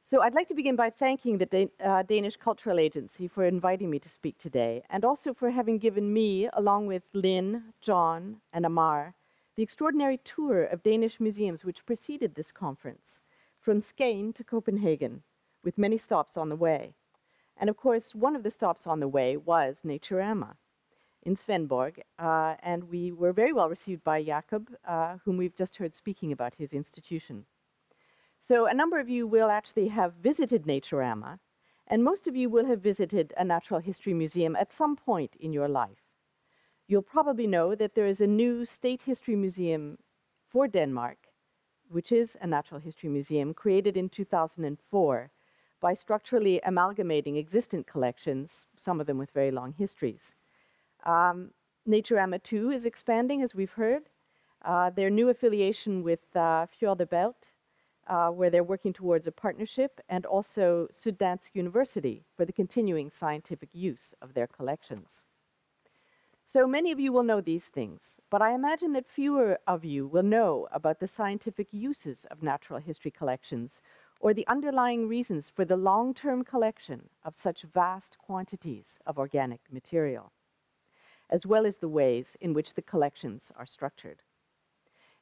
So I'd like to begin by thanking the Danish Cultural Agency for inviting me to speak today, and also for having given me, along with Lynn, John, and Amar, the extraordinary tour of Danish museums which preceded this conference, from Skagen to Copenhagen, with many stops on the way. And of course, one of the stops on the way was Naturama in Svendborg, and we were very well received by Jakob, whom we've just heard speaking about his institution. So a number of you will actually have visited Naturama, and most of you will have visited a natural history museum at some point in your life. You'll probably know that there is a new state history museum for Denmark, which is a natural history museum created in 2004 by structurally amalgamating existent collections, some of them with very long histories. Naturama 2 is expanding, as we've heard. Their new affiliation with Fjordebelt, where they're working towards a partnership, and also Syddansk University for the continuing scientific use of their collections. So many of you will know these things, but I imagine that fewer of you will know about the scientific uses of natural history collections or the underlying reasons for the long-term collection of such vast quantities of organic material, as well as the ways in which the collections are structured.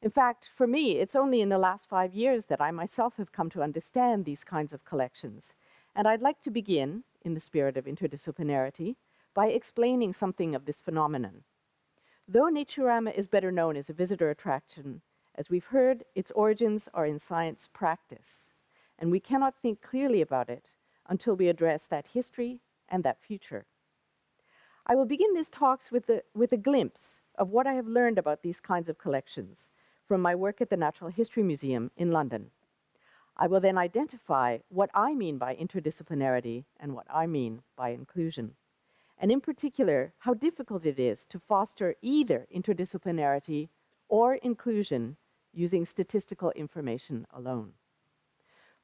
In fact, for me, it's only in the last 5 years that I myself have come to understand these kinds of collections, and I'd like to begin, in the spirit of interdisciplinarity, by explaining something of this phenomenon. Though Naturama is better known as a visitor attraction, as we've heard, its origins are in science practice, and we cannot think clearly about it until we address that history and that future. I will begin these talks with a glimpse of what I have learned about these kinds of collections from my work at the Natural History Museum in London. I will then identify what I mean by interdisciplinarity and what I mean by inclusion, and in particular, how difficult it is to foster either interdisciplinarity or inclusion using statistical information alone.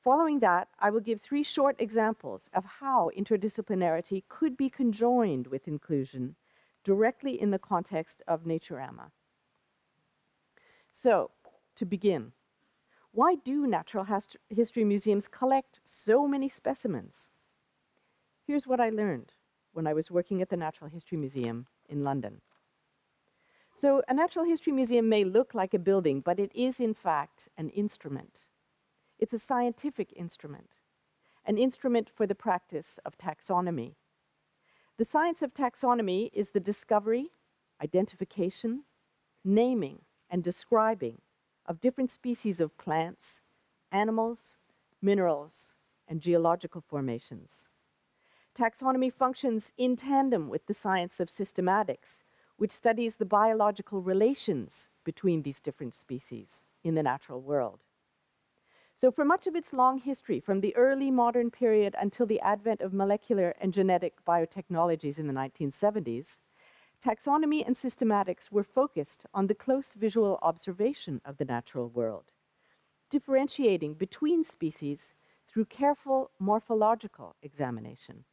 Following that, I will give 3 short examples of how interdisciplinarity could be conjoined with inclusion directly in the context of Naturama. So, to begin, why do natural history museums collect so many specimens? Here's what I learned when I was working at the Natural History Museum in London. So, a natural history museum may look like a building, but it is in fact an instrument. It's a scientific instrument, an instrument for the practice of taxonomy. The science of taxonomy is the discovery, identification, naming, and describing of different species of plants, animals, minerals, and geological formations. Taxonomy functions in tandem with the science of systematics, which studies the biological relations between these different species in the natural world. So for much of its long history, from the early modern period until the advent of molecular and genetic biotechnologies in the 1970s, taxonomy and systematics were focused on the close visual observation of the natural world, differentiating between species through careful morphological examination.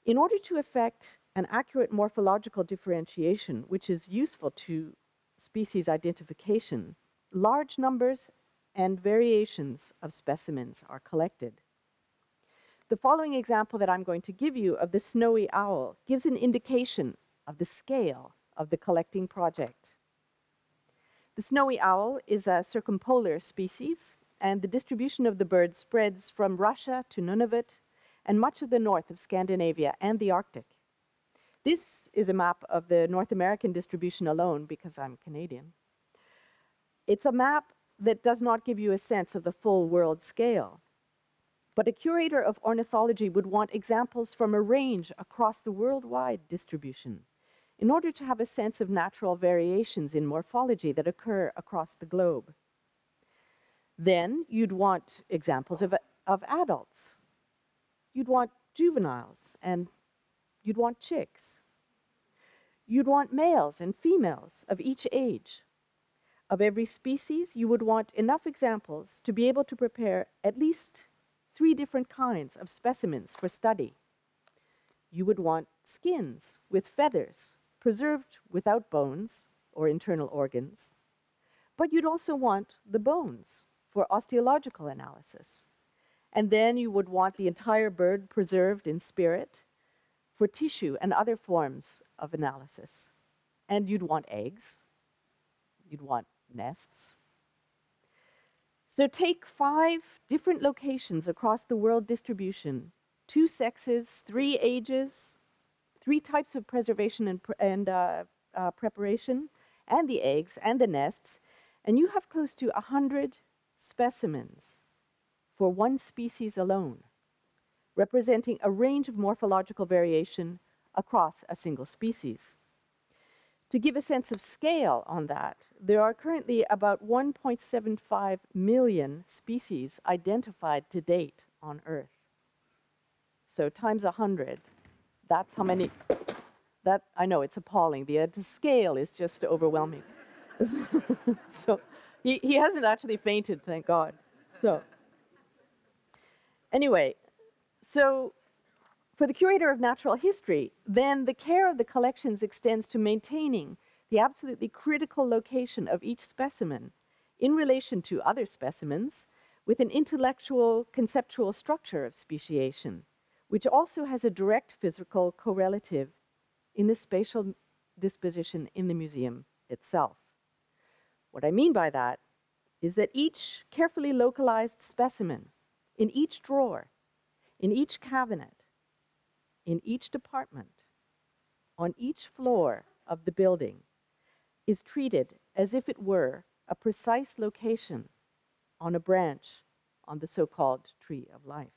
In order to effect an accurate morphological differentiation, which is useful to species identification, large numbers and variations of specimens are collected. The following example that I'm going to give you of the snowy owl gives an indication of the scale of the collecting project. The snowy owl is a circumpolar species, and the distribution of the bird spreads from Russia to Nunavut and much of the north of Scandinavia and the Arctic. This is a map of the North American distribution alone because I'm Canadian. It's a map that does not give you a sense of the full world scale. But a curator of ornithology would want examples from a range across the worldwide distribution in order to have a sense of natural variations in morphology that occur across the globe. Then you'd want examples of adults. You'd want juveniles, and you'd want chicks. You'd want males and females of each age. Of every species, you would want enough examples to be able to prepare at least 3 different kinds of specimens for study. You would want skins with feathers, preserved without bones or internal organs. But you'd also want the bones, for osteological analysis. And then you would want the entire bird preserved in spirit for tissue and other forms of analysis. And you'd want eggs. You'd want nests. So take 5 different locations across the world distribution, 2 sexes, 3 ages, 3 types of preservation and preparation, and the eggs and the nests, and you have close to 100 specimens for one species alone, representing a range of morphological variation across a single species. To give a sense of scale on that, there are currently about 1.75 million species identified to date on Earth. So times 100, that's how many, that, I know, it's appalling. The scale is just overwhelming. So he hasn't actually fainted, thank God. So anyway, so for the curator of natural history, then the care of the collections extends to maintaining the absolutely critical location of each specimen in relation to other specimens with an intellectual, conceptual structure of speciation, which also has a direct physical correlative in the spatial disposition in the museum itself. What I mean by that is that each carefully localized specimen in each drawer, in each cabinet, in each department, on each floor of the building, is treated as if it were a precise location on a branch on the so-called tree of life.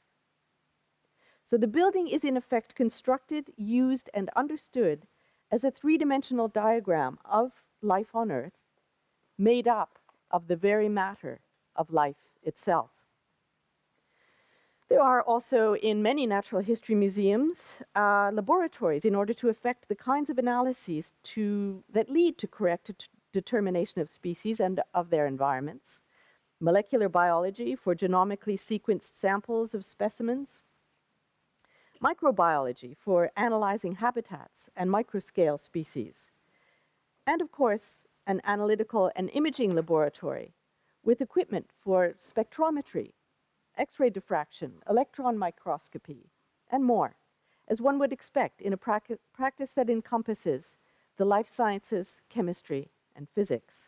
So the building is in effect constructed, used, and understood as a 3-dimensional diagram of life on Earth, made up of the very matter of life itself. There are also in many natural history museums laboratories in order to effect the kinds of analyses that lead to correct determination of species and of their environments. Molecular biology for genomically sequenced samples of specimens. Microbiology for analyzing habitats and microscale species. And of course, an analytical and imaging laboratory with equipment for spectrometry, X-ray diffraction, electron microscopy, and more, as one would expect in a practice that encompasses the life sciences, chemistry, and physics.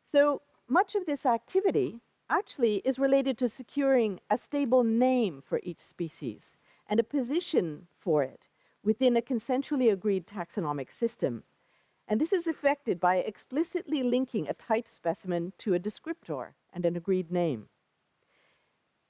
So much of this activity actually is related to securing a stable name for each species and a position for it within a consensually agreed taxonomic system. And this is effected by explicitly linking a type specimen to a descriptor and an agreed name.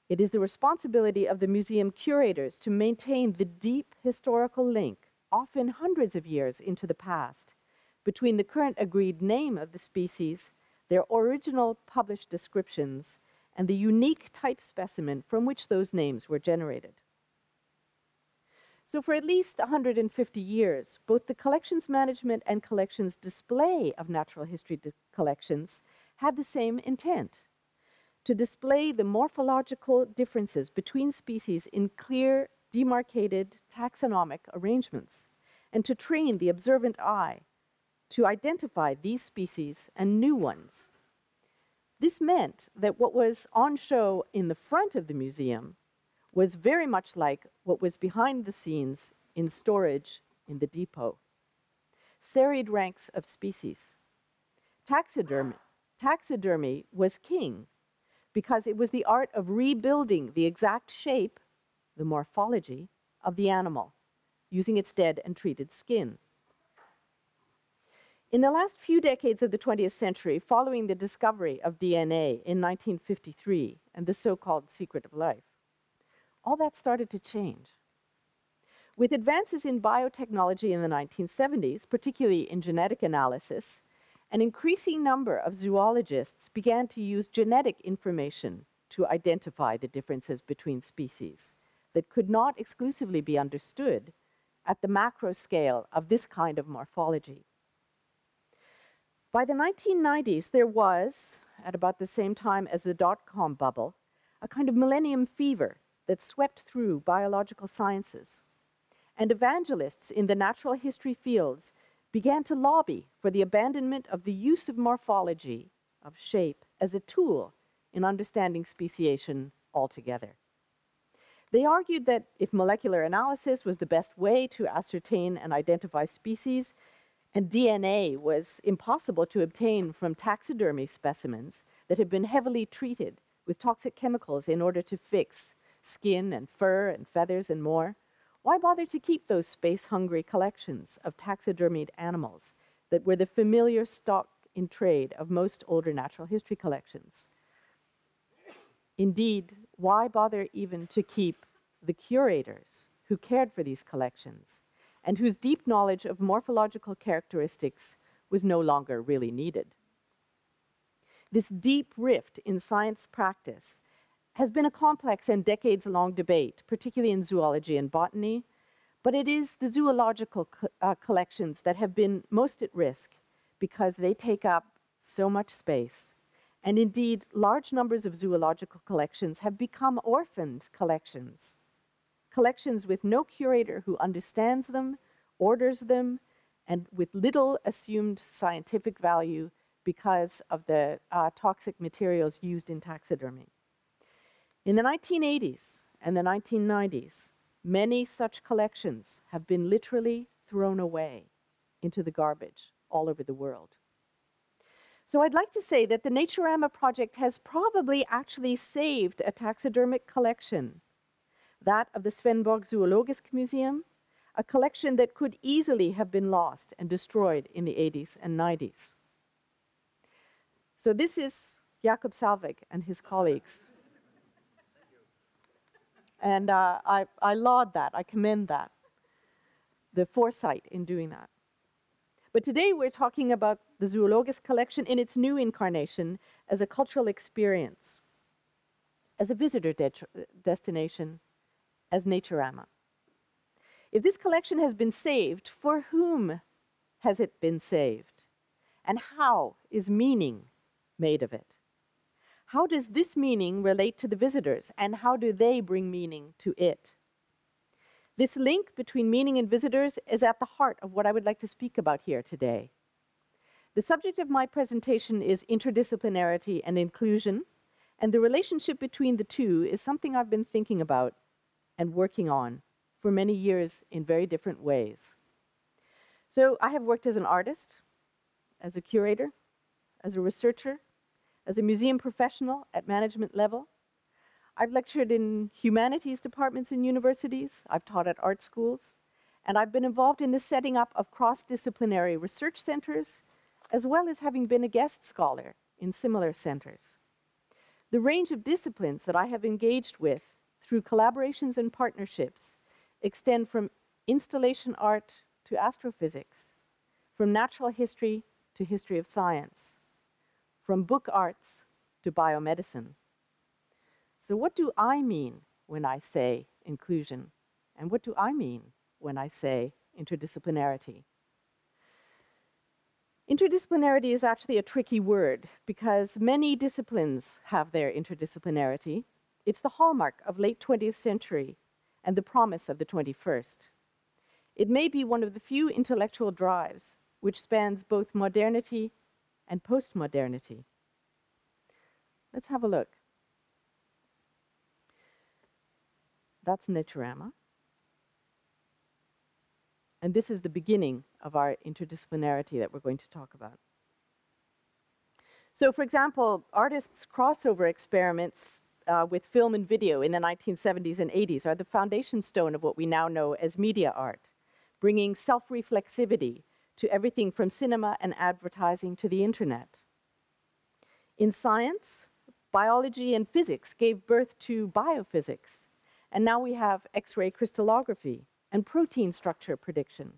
It is the responsibility of the museum curators to maintain the deep historical link, often hundreds of years into the past, between the current agreed name of the species, their original published descriptions, and the unique type specimen from which those names were generated. So for at least 150 years, both the collections management and collections display of natural history collections had the same intent: to display the morphological differences between species in clear, demarcated taxonomic arrangements, and to train the observant eye to identify these species and new ones. This meant that what was on show in the front of the museum was very much like what was behind the scenes in storage in the depot. Serried ranks of species. Taxidermy was king, because it was the art of rebuilding the exact shape, the morphology, of the animal, using its dead and treated skin. In the last few decades of the 20th century, following the discovery of DNA in 1953 and the so-called secret of life, all that started to change. With advances in biotechnology in the 1970s, particularly in genetic analysis, an increasing number of zoologists began to use genetic information to identify the differences between species that could not exclusively be understood at the macro scale of this kind of morphology. By the 1990s, there was, at about the same time as the dot-com bubble, a kind of millennium fever that swept through biological sciences. And evangelists in the natural history fields began to lobby for the abandonment of the use of morphology, of shape, as a tool in understanding speciation altogether. They argued that if molecular analysis was the best way to ascertain and identify species, and DNA was impossible to obtain from taxidermy specimens that had been heavily treated with toxic chemicals in order to fix skin and fur and feathers and more, why bother to keep those space-hungry collections of taxidermied animals that were the familiar stock in trade of most older natural history collections? Indeed, why bother even to keep the curators who cared for these collections and whose deep knowledge of morphological characteristics was no longer really needed? This deep rift in science practice has been a complex and decades-long debate, particularly in zoology and botany, but it is the zoological collections that have been most at risk because they take up so much space. And indeed, large numbers of zoological collections have become orphaned collections, collections with no curator who understands them, orders them, and with little assumed scientific value because of the toxic materials used in taxidermy. In the 1980s and the 1990s, many such collections have been literally thrown away into the garbage all over the world. So I'd like to say that the Naturama project has probably actually saved a taxidermic collection, that of the Svenborg Zoologisk Museum, a collection that could easily have been lost and destroyed in the 80s and 90s. So this is Jakob Salvig and his colleagues. And I laud that, I commend that, the foresight in doing that. But today we're talking about the Zoologisk collection in its new incarnation as a cultural experience, as a visitor destination, as Naturama. If this collection has been saved, for whom has it been saved? And how is meaning made of it? How does this meaning relate to the visitors, and how do they bring meaning to it? This link between meaning and visitors is at the heart of what I would like to speak about here today. The subject of my presentation is interdisciplinarity and inclusion, and the relationship between the two is something I've been thinking about and working on for many years in very different ways. So I have worked as an artist, as a curator, as a researcher, as a museum professional at management level. I've lectured in humanities departments in universities, I've taught at art schools, and I've been involved in the setting up of cross-disciplinary research centers, as well as having been a guest scholar in similar centers. The range of disciplines that I have engaged with through collaborations and partnerships extend from installation art to astrophysics, from natural history to history of science, from book arts to biomedicine. So what do I mean when I say inclusion? And what do I mean when I say interdisciplinarity? Interdisciplinarity is actually a tricky word because many disciplines have their interdisciplinarity. It's the hallmark of late 20th century and the promise of the 21st. It may be one of the few intellectual drives which spans both modernity and postmodernity. Let's have a look. That's Naturama. And this is the beginning of our interdisciplinarity that we're going to talk about. So, for example, artists' crossover experiments with film and video in the 1970s and 80s are the foundation stone of what we now know as media art, bringing self-reflexivity to everything from cinema and advertising to the internet. In science, biology and physics gave birth to biophysics, and now we have X-ray crystallography and protein structure prediction.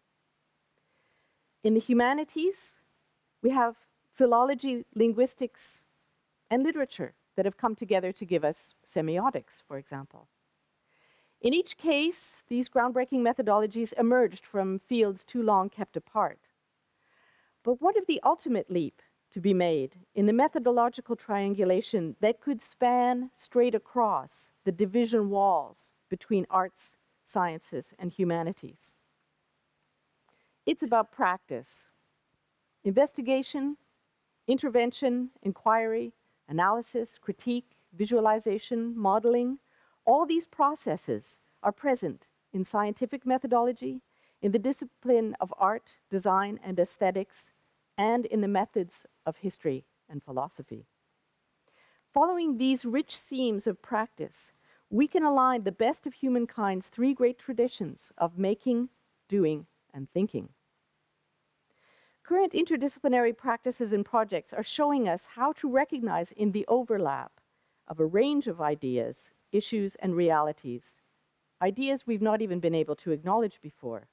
In the humanities, we have philology, linguistics, and literature that have come together to give us semiotics, for example. In each case, these groundbreaking methodologies emerged from fields too long kept apart. But what of the ultimate leap to be made in the methodological triangulation that could span straight across the division walls between arts, sciences, and humanities? It's about practice, investigation, intervention, inquiry, analysis, critique, visualization, modeling. All these processes are present in scientific methodology, in the discipline of art, design, and aesthetics, and in the methods of history and philosophy. Following these rich seams of practice, we can align the best of humankind's three great traditions of making, doing, and thinking. Current interdisciplinary practices and projects are showing us how to recognize in the overlap of a range of ideas, issues, and realities, ideas we've not even been able to acknowledge before.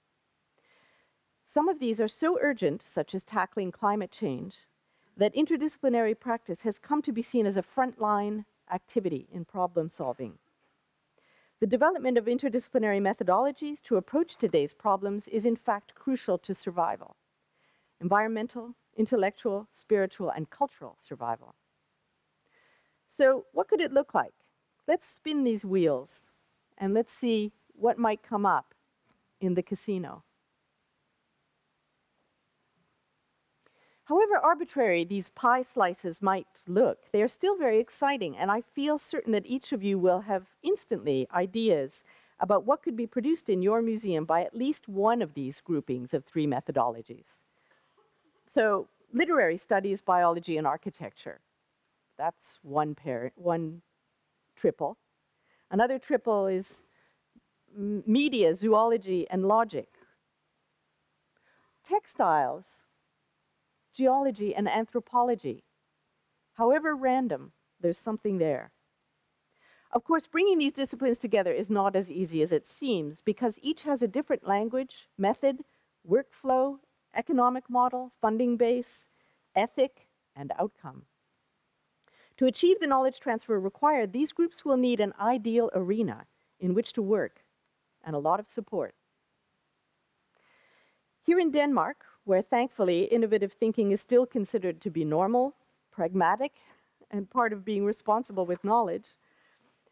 Some of these are so urgent, such as tackling climate change, that interdisciplinary practice has come to be seen as a frontline activity in problem solving. The development of interdisciplinary methodologies to approach today's problems is in fact crucial to survival. Environmental, intellectual, spiritual, and cultural survival. So what could it look like? Let's spin these wheels and let's see what might come up in the casino. However arbitrary these pie slices might look, they are still very exciting, and I feel certain that each of you will have instantly ideas about what could be produced in your museum by at least one of these groupings of three methodologies. So, literary studies, biology, and architecture. That's one triple. Another triple is media, zoology, and logic. Textiles, geology, and anthropology. However random, there's something there. Of course, bringing these disciplines together is not as easy as it seems because each has a different language, method, workflow, economic model, funding base, ethic, and outcome. To achieve the knowledge transfer required, these groups will need an ideal arena in which to work and a lot of support. Here in Denmark, where thankfully innovative thinking is still considered to be normal, pragmatic, and part of being responsible with knowledge,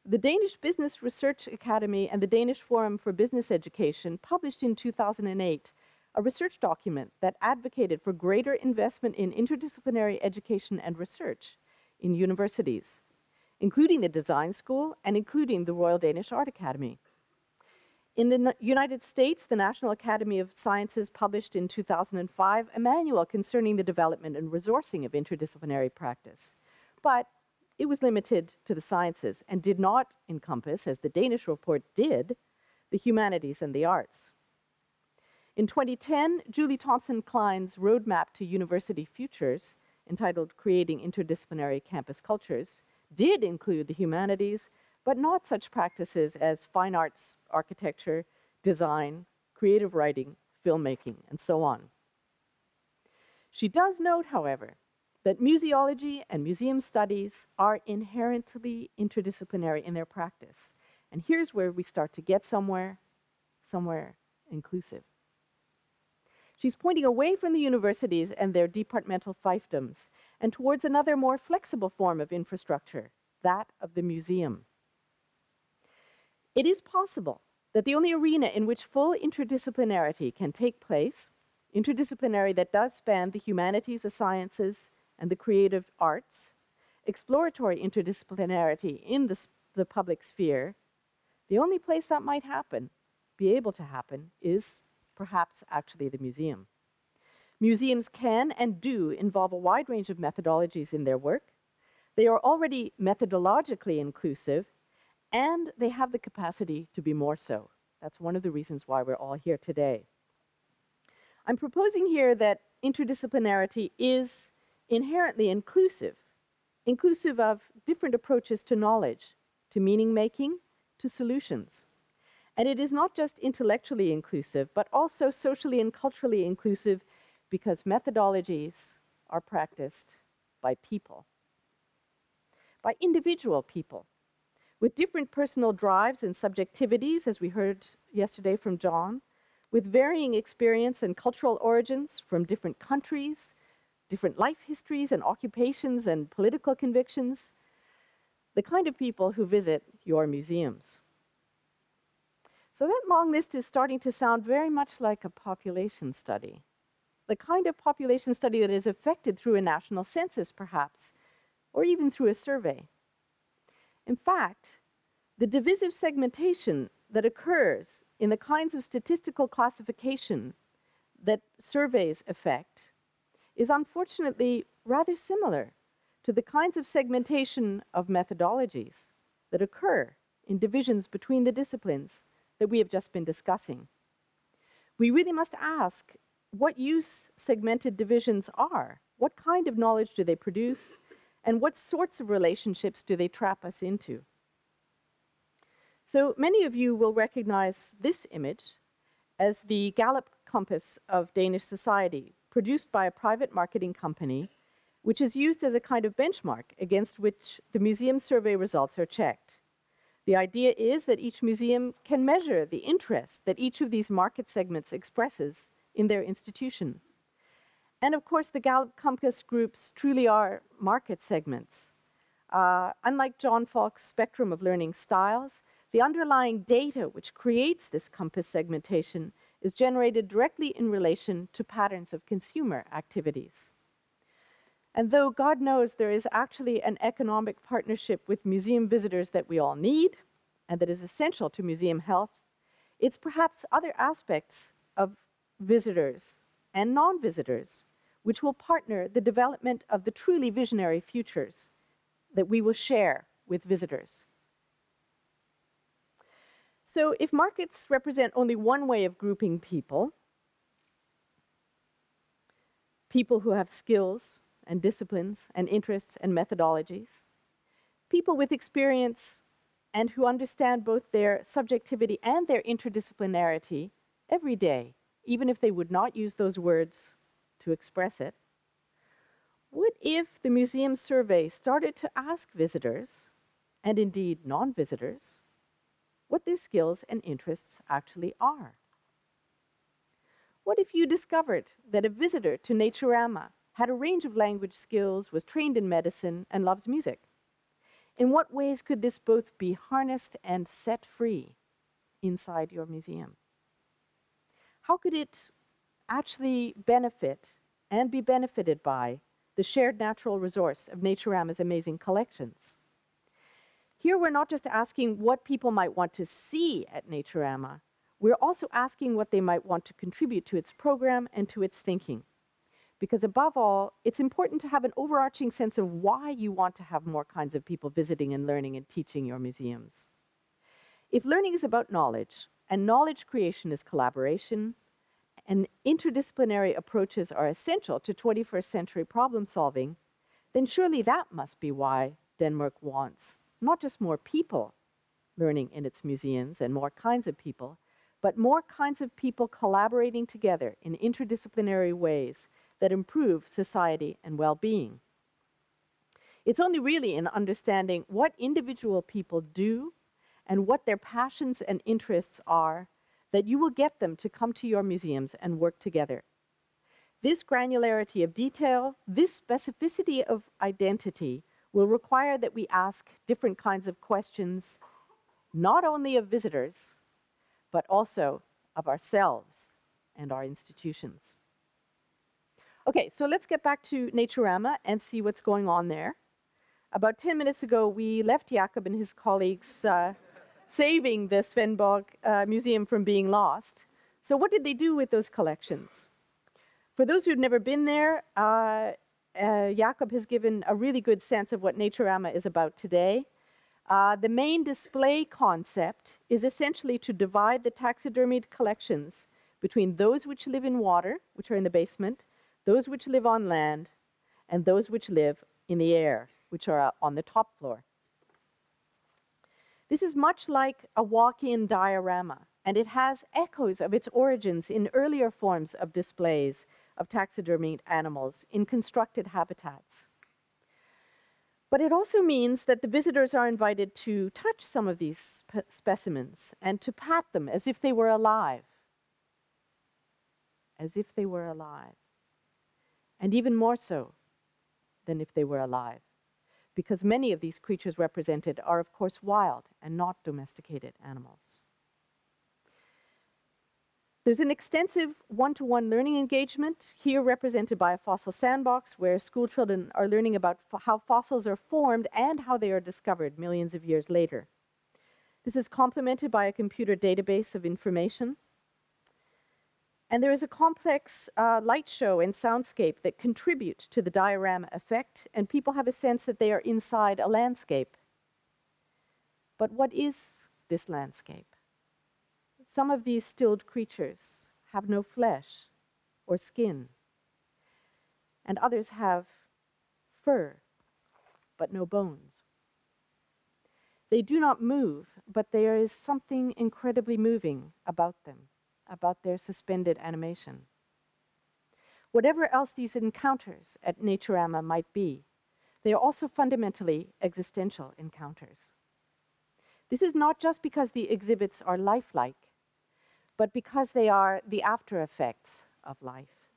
the Danish Business Research Academy and the Danish Forum for Business Education published in 2008 a research document that advocated for greater investment in interdisciplinary education and research in universities, including the Design School and including the Royal Danish Art Academy. In the United States, the National Academy of Sciences published in 2005 a manual concerning the development and resourcing of interdisciplinary practice. But it was limited to the sciences and did not encompass, as the Danish report did, the humanities and the arts. In 2010, Julie Thompson-Klein's Roadmap to University Futures, entitled Creating Interdisciplinary Campus Cultures, did include the humanities, but not such practices as fine arts, architecture, design, creative writing, filmmaking, and so on. She does note, however, that museology and museum studies are inherently interdisciplinary in their practice. And here's where we start to get somewhere inclusive. She's pointing away from the universities and their departmental fiefdoms and towards another more flexible form of infrastructure, that of the museum. It is possible that the only arena in which full interdisciplinarity can take place, interdisciplinary that does span the humanities, the sciences, and the creative arts, exploratory interdisciplinarity in the public sphere, the only place that might happen, be able to happen, is perhaps actually the museum. Museums can and do involve a wide range of methodologies in their work. They are already methodologically inclusive, and they have the capacity to be more so. That's one of the reasons why we're all here today. I'm proposing here that interdisciplinarity is inherently inclusive of different approaches to knowledge, to meaning making, to solutions. And it is not just intellectually inclusive, but also socially and culturally inclusive because methodologies are practiced by people, by individual people, with different personal drives and subjectivities, as we heard yesterday from John, with varying experience and cultural origins from different countries, different life histories and occupations and political convictions, the kind of people who visit your museums. So that long list is starting to sound very much like a population study, the kind of population study that is effected through a national census, perhaps, or even through a survey. In fact, the divisive segmentation that occurs in the kinds of statistical classification that surveys affect is unfortunately rather similar to the kinds of segmentation of methodologies that occur in divisions between the disciplines that we have just been discussing. We really must ask what use segmented divisions are. What kind of knowledge do they produce? And what sorts of relationships do they trap us into? So many of you will recognize this image as the Gallup Compass of Danish society, produced by a private marketing company, which is used as a kind of benchmark against which the museum survey results are checked. The idea is that each museum can measure the interest that each of these market segments expresses in their institution. And of course, the Gallup Compass groups truly are market segments. Unlike John Falk's spectrum of learning styles, the underlying data which creates this compass segmentation is generated directly in relation to patterns of consumer activities. And though God knows there is actually an economic partnership with museum visitors that we all need and that is essential to museum health, it's perhaps other aspects of visitors and non-visitors which will partner the development of the truly visionary futures that we will share with visitors. So if markets represent only one way of grouping people, people who have skills and disciplines and interests and methodologies, people with experience and who understand both their subjectivity and their interdisciplinarity every day, even if they would not use those words to express it, what if the museum survey started to ask visitors, and indeed non-visitors, what their skills and interests actually are? What if you discovered that a visitor to Naturama had a range of language skills, was trained in medicine, and loves music? In what ways could this both be harnessed and set free inside your museum? How could it actually benefit and be benefited by the shared natural resource of Naturama's amazing collections? Here we're not just asking what people might want to see at Naturama, we're also asking what they might want to contribute to its program and to its thinking. Because above all, it's important to have an overarching sense of why you want to have more kinds of people visiting and learning and teaching your museums. If learning is about knowledge, and knowledge creation is collaboration, and interdisciplinary approaches are essential to 21st century problem solving, then surely that must be why Denmark wants not just more people learning in its museums and more kinds of people, but more kinds of people collaborating together in interdisciplinary ways that improve society and well-being. It's only really in understanding what individual people do and what their passions and interests are that you will get them to come to your museums and work together. This granularity of detail, this specificity of identity will require that we ask different kinds of questions, not only of visitors, but also of ourselves and our institutions. Okay, so let's get back to Naturama and see what's going on there. About 10 minutes ago, we left Jakob and his colleagues saving the Svendborg Museum from being lost. So what did they do with those collections? For those who've never been there, Jakob has given a really good sense of what Naturama is about today. The main display concept is essentially to divide the taxidermied collections between those which live in water, which are in the basement, those which live on land, and those which live in the air, which are on the top floor. This is much like a walk-in diorama, and it has echoes of its origins in earlier forms of displays of taxidermied animals in constructed habitats. But it also means that the visitors are invited to touch some of these specimens and to pat them as if they were alive. As if they were alive. And even more so than if they were alive, because many of these creatures represented are, of course, wild and not domesticated animals. There's an extensive one-to-one learning engagement, here represented by a fossil sandbox, where school children are learning about how fossils are formed and how they are discovered millions of years later. This is complemented by a computer database of information. And there is a complex light show and soundscape that contribute to the diorama effect, and people have a sense that they are inside a landscape. But what is this landscape? Some of these stilled creatures have no flesh or skin, and others have fur, but no bones. They do not move, but there is something incredibly moving about them, about their suspended animation. Whatever else these encounters at Naturama might be, they are also fundamentally existential encounters. This is not just because the exhibits are lifelike, but because they are the after effects of life.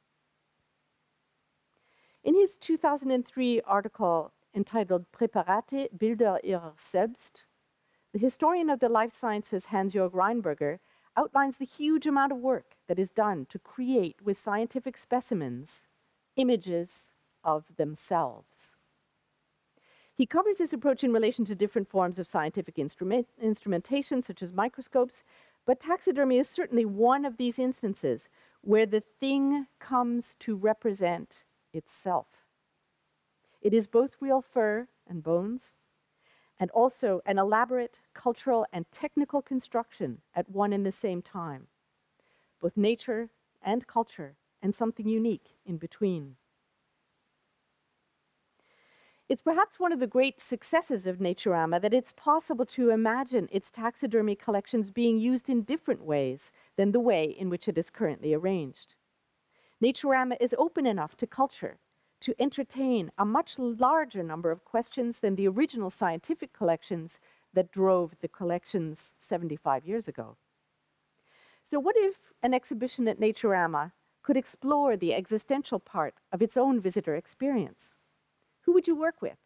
In his 2003 article entitled Präparate, Bilder ihrer selbst, the historian of the life sciences Hans-Jörg Reinberger outlines the huge amount of work that is done to create with scientific specimens images of themselves. He covers this approach in relation to different forms of scientific instrumentation, such as microscopes, but taxidermy is certainly one of these instances where the thing comes to represent itself. It is both real fur and bones, and also an elaborate cultural and technical construction at one and the same time, both nature and culture, and something unique in between. It's perhaps one of the great successes of Naturama that it's possible to imagine its taxidermy collections being used in different ways than the way in which it is currently arranged. Naturama is open enough to culture to entertain a much larger number of questions than the original scientific collections that drove the collections 75 years ago. So what if an exhibition at Naturama could explore the existential part of its own visitor experience? Who would you work with?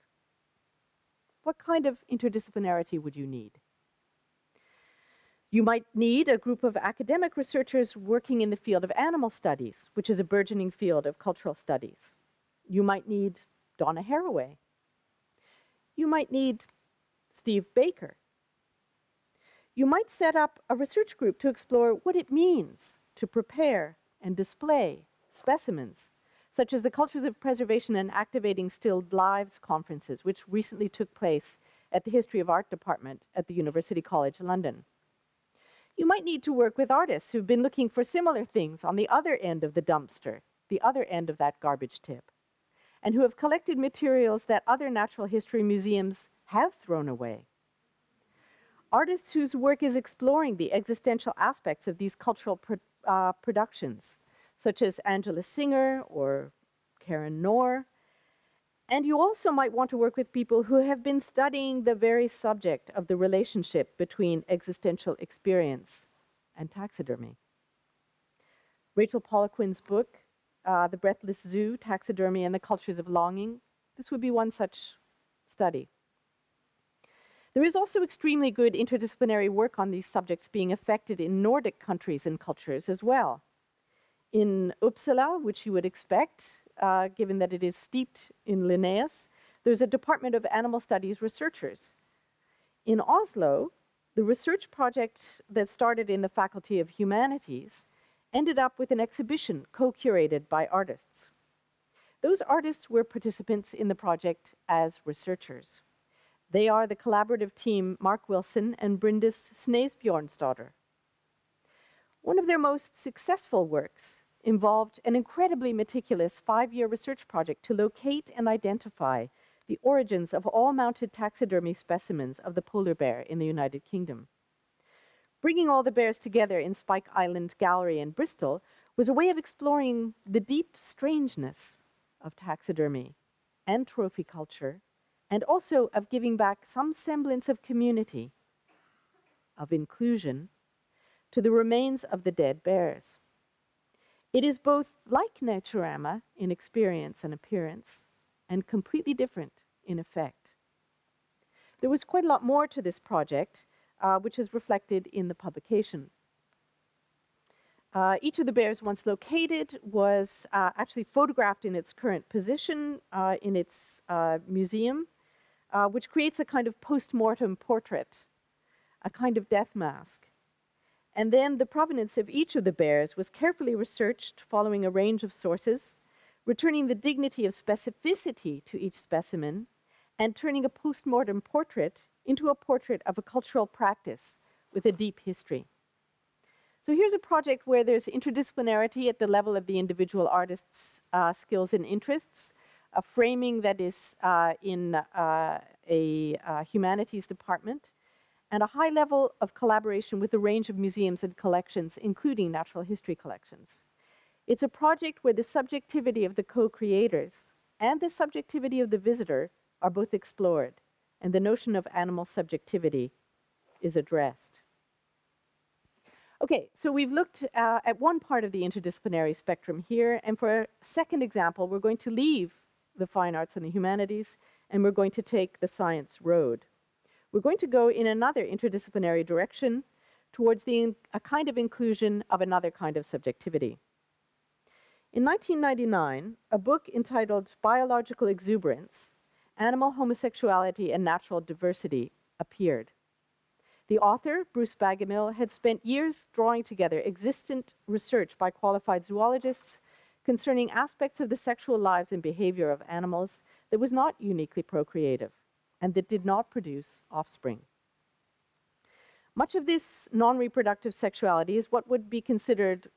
What kind of interdisciplinarity would you need? You might need a group of academic researchers working in the field of animal studies, which is a burgeoning field of cultural studies. You might need Donna Haraway. You might need Steve Baker. You might set up a research group to explore what it means to prepare and display specimens, such as the Cultures of Preservation and Activating Stilled Lives conferences, which recently took place at the History of Art department at the University College London. You might need to work with artists who've been looking for similar things on the other end of the dumpster, the other end of that garbage tip, and who have collected materials that other natural history museums have thrown away. Artists whose work is exploring the existential aspects of these cultural productions, such as Angela Singer or Karen Knorr. And you also might want to work with people who have been studying the very subject of the relationship between existential experience and taxidermy. Rachel Poliquin's book, The Breathless Zoo, Taxidermy and the Cultures of Longing, this would be one such study. There is also extremely good interdisciplinary work on these subjects being effected in Nordic countries and cultures as well. In Uppsala, which you would expect, given that it is steeped in Linnaeus, there's a Department of Animal Studies researchers. In Oslo, the research project that started in the Faculty of Humanities ended up with an exhibition co-curated by artists. Those artists were participants in the project as researchers. They are the collaborative team Mark Wilson and Bryndis Sneisbjornsdottir. One of their most successful works involved an incredibly meticulous 5-year research project to locate and identify the origins of all mounted taxidermy specimens of the polar bear in the United Kingdom. Bringing all the bears together in Spike Island Gallery in Bristol was a way of exploring the deep strangeness of taxidermy and trophy culture, and also of giving back some semblance of community, of inclusion, to the remains of the dead bears. It is both like Naturama in experience and appearance, and completely different in effect. There was quite a lot more to this project, which is reflected in the publication. Each of the bears once located was actually photographed in its current position in its museum, which creates a kind of post-mortem portrait, a kind of death mask. And then the provenance of each of the bears was carefully researched following a range of sources, returning the dignity of specificity to each specimen, and turning a post-mortem portrait into a portrait of a cultural practice with a deep history. So here's a project where there's interdisciplinarity at the level of the individual artist's skills and interests, a framing that is in a humanities department, and a high level of collaboration with a range of museums and collections, including natural history collections. It's a project where the subjectivity of the co-creators and the subjectivity of the visitor are both explored, and the notion of animal subjectivity is addressed. Okay, so we've looked at one part of the interdisciplinary spectrum here, and for a second example, we're going to leave the fine arts and the humanities, and we're going to take the science road. We're going to go in another interdisciplinary direction towards a kind of inclusion of another kind of subjectivity. In 1999, a book entitled Biological Exuberance, Animal Homosexuality and Natural Diversity appeared. The author, Bruce Bagamill, had spent years drawing together existent research by qualified zoologists concerning aspects of the sexual lives and behavior of animals that was not uniquely procreative and that did not produce offspring. Much of this non-reproductive sexuality is what would be considered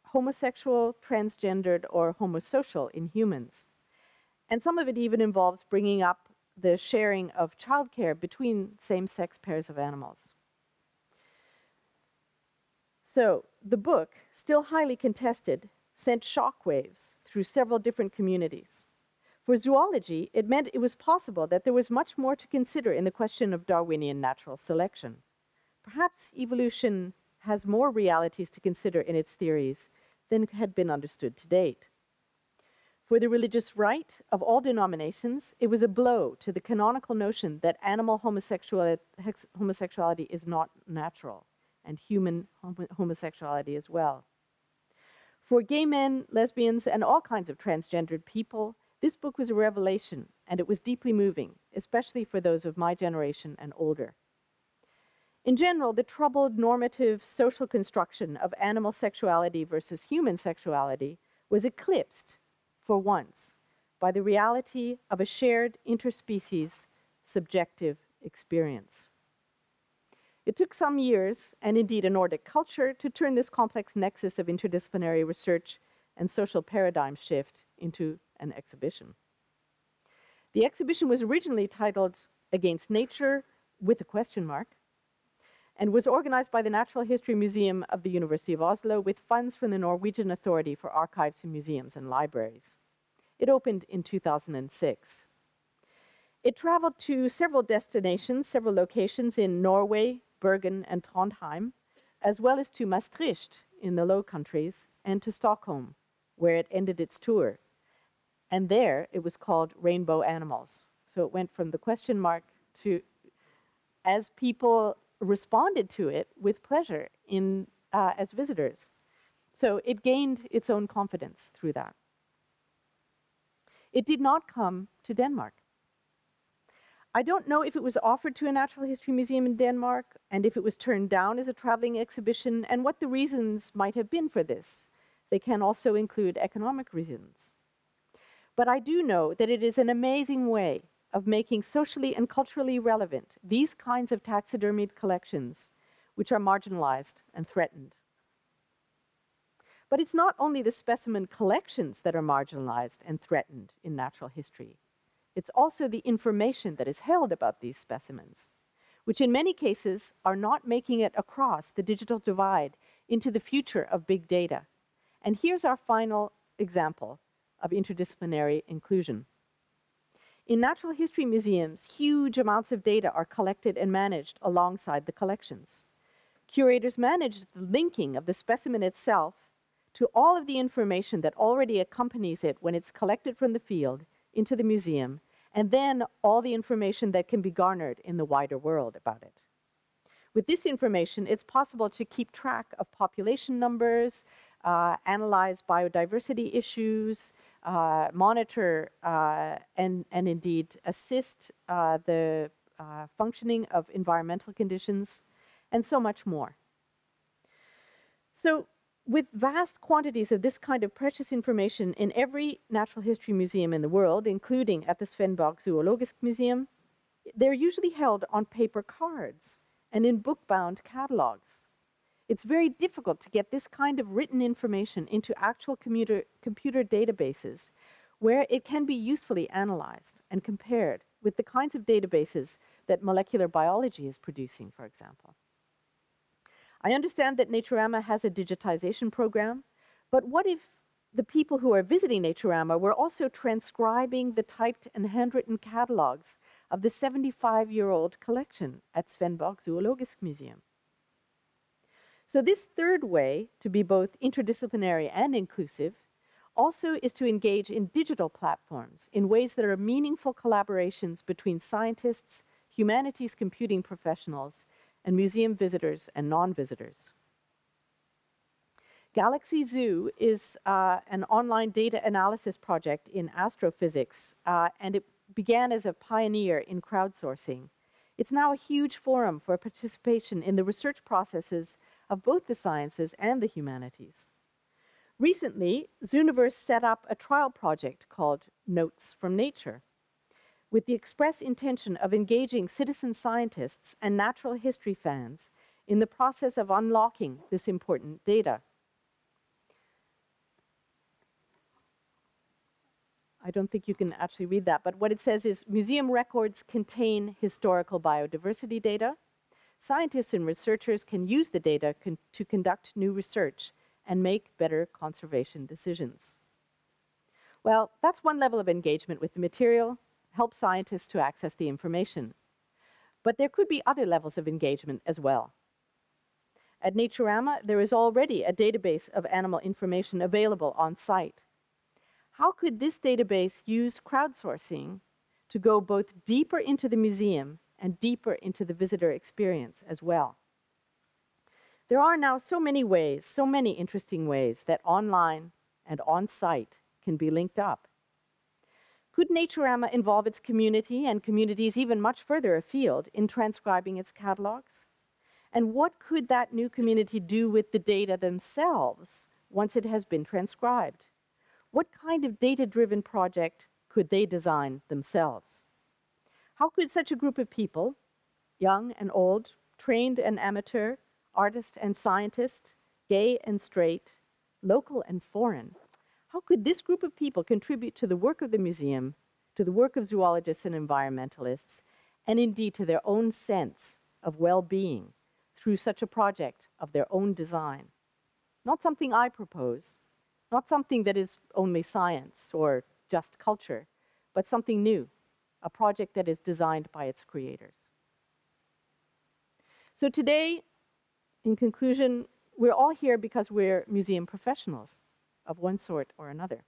homosexual, transgendered, or homosocial in humans. And some of it even involves bringing up the sharing of childcare between same-sex pairs of animals. So the book, still highly contested, sent shockwaves through several different communities. For zoology, it meant it was possible that there was much more to consider in the question of Darwinian natural selection. Perhaps evolution has more realities to consider in its theories than had been understood to date. For the religious right of all denominations, it was a blow to the canonical notion that animal homosexuality is not natural, and human homosexuality as well. For gay men, lesbians, and all kinds of transgendered people, this book was a revelation, and it was deeply moving, especially for those of my generation and older. In general, the troubled normative social construction of animal sexuality versus human sexuality was eclipsed for once by the reality of a shared interspecies subjective experience. It took some years, and indeed a Nordic culture, to turn this complex nexus of interdisciplinary research and social paradigm shift into an exhibition. The exhibition was originally titled Against Nature with a question mark, and was organized by the Natural History Museum of the University of Oslo with funds from the Norwegian Authority for Archives and Museums and Libraries. It opened in 2006. It traveled to several destinations, several locations in Norway, Bergen, and Trondheim, as well as to Maastricht in the Low Countries and to Stockholm, where it ended its tour. And there it was called Rainbow Animals. So it went from the question mark to, as people responded to it with pleasure as visitors. So it gained its own confidence through that. It did not come to Denmark. I don't know if it was offered to a natural history museum in Denmark, and if it was turned down as a traveling exhibition, and what the reasons might have been for this. They can also include economic reasons. But I do know that it is an amazing way of making socially and culturally relevant these kinds of taxidermied collections, which are marginalized and threatened. But it's not only the specimen collections that are marginalized and threatened in natural history. It's also the information that is held about these specimens, which in many cases are not making it across the digital divide into the future of big data. And here's our final example of interdisciplinary inclusion. In natural history museums, huge amounts of data are collected and managed alongside the collections. Curators manage the linking of the specimen itself to all of the information that already accompanies it when it's collected from the field into the museum, and then all the information that can be garnered in the wider world about it. With this information, it's possible to keep track of population numbers, analyze biodiversity issues, monitor and indeed assist the functioning of environmental conditions, and so much more. So, with vast quantities of this kind of precious information in every natural history museum in the world, including at the Svenborg Zoologisk Museum, they're usually held on paper cards and in book-bound catalogs. It's very difficult to get this kind of written information into actual computer databases where it can be usefully analyzed and compared with the kinds of databases that molecular biology is producing, for example. I understand that Naturama has a digitization program, but what if the people who are visiting Naturama were also transcribing the typed and handwritten catalogs of the 75-year-old collection at Svenborg Zoologisk Museum? So this third way to be both interdisciplinary and inclusive also is to engage in digital platforms in ways that are meaningful collaborations between scientists, humanities computing professionals, and museum visitors and non-visitors. Galaxy Zoo is an online data analysis project in astrophysics, and it began as a pioneer in crowdsourcing. It's now a huge forum for participation in the research processes of both the sciences and the humanities. Recently, Zooniverse set up a trial project called Notes from Nature, with the express intention of engaging citizen scientists and natural history fans in the process of unlocking this important data. I don't think you can actually read that, but what it says is museum records contain historical biodiversity data. Scientists and researchers can use the data to conduct new research and make better conservation decisions. Well, that's one level of engagement with the material, help scientists to access the information. But there could be other levels of engagement as well. At Naturama, there is already a database of animal information available on site. How could this database use crowdsourcing to go both deeper into the museum and deeper into the visitor experience as well? There are now so many ways, so many interesting ways that online and on-site can be linked up. Could Naturama involve its community and communities even much further afield in transcribing its catalogs? And what could that new community do with the data themselves once it has been transcribed? What kind of data-driven project could they design themselves? How could such a group of people, young and old, trained and amateur, artist and scientist, gay and straight, local and foreign, how could this group of people contribute to the work of the museum, to the work of zoologists and environmentalists, and indeed to their own sense of well-being through such a project of their own design? Not something I propose, not something that is only science or just culture, but something new, a project that is designed by its creators. So today, in conclusion, we're all here because we're museum professionals of one sort or another.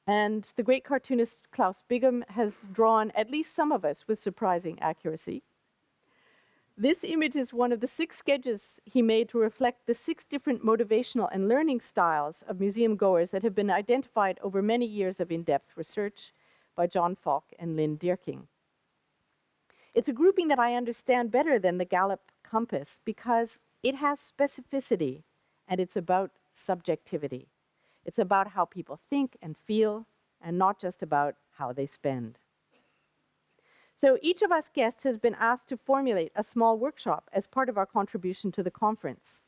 And the great cartoonist Klaus Bigham has drawn at least some of us with surprising accuracy. This image is one of the 6 sketches he made to reflect the 6 different motivational and learning styles of museum goers that have been identified over many years of in-depth research by John Falk and Lynn Dierking. It's a grouping that I understand better than the Gallup Compass because it has specificity and it's about subjectivity. It's about how people think and feel and not just about how they spend. So each of us guests has been asked to formulate a small workshop as part of our contribution to the conference.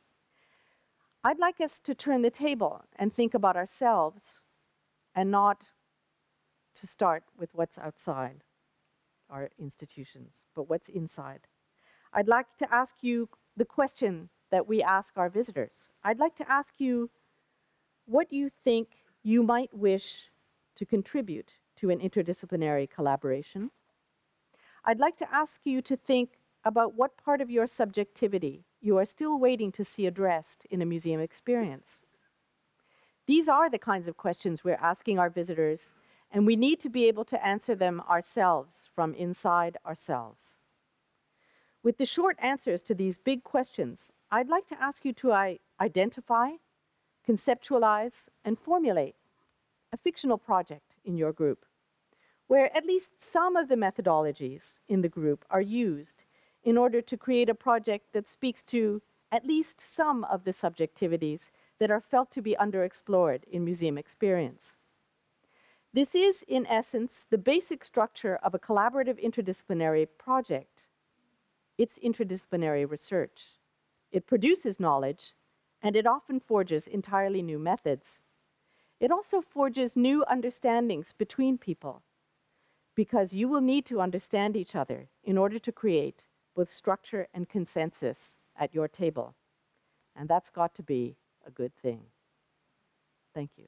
I'd like us to turn the table and think about ourselves and not to start with what's outside our institutions, but what's inside. I'd like to ask you the question that we ask our visitors. I'd like to ask you what you think you might wish to contribute to an interdisciplinary collaboration. I'd like to ask you to think about what part of your subjectivity you are still waiting to see addressed in a museum experience. These are the kinds of questions we're asking our visitors, and we need to be able to answer them ourselves from inside ourselves. With the short answers to these big questions, I'd like to ask you to identify, conceptualize, and formulate a fictional project in your group, where at least some of the methodologies in the group are used in order to create a project that speaks to at least some of the subjectivities that are felt to be underexplored in museum experience. This is, in essence, the basic structure of a collaborative interdisciplinary project. It's interdisciplinary research. It produces knowledge, and it often forges entirely new methods. It also forges new understandings between people, because you will need to understand each other in order to create both structure and consensus at your table. And that's got to be a good thing. Thank you.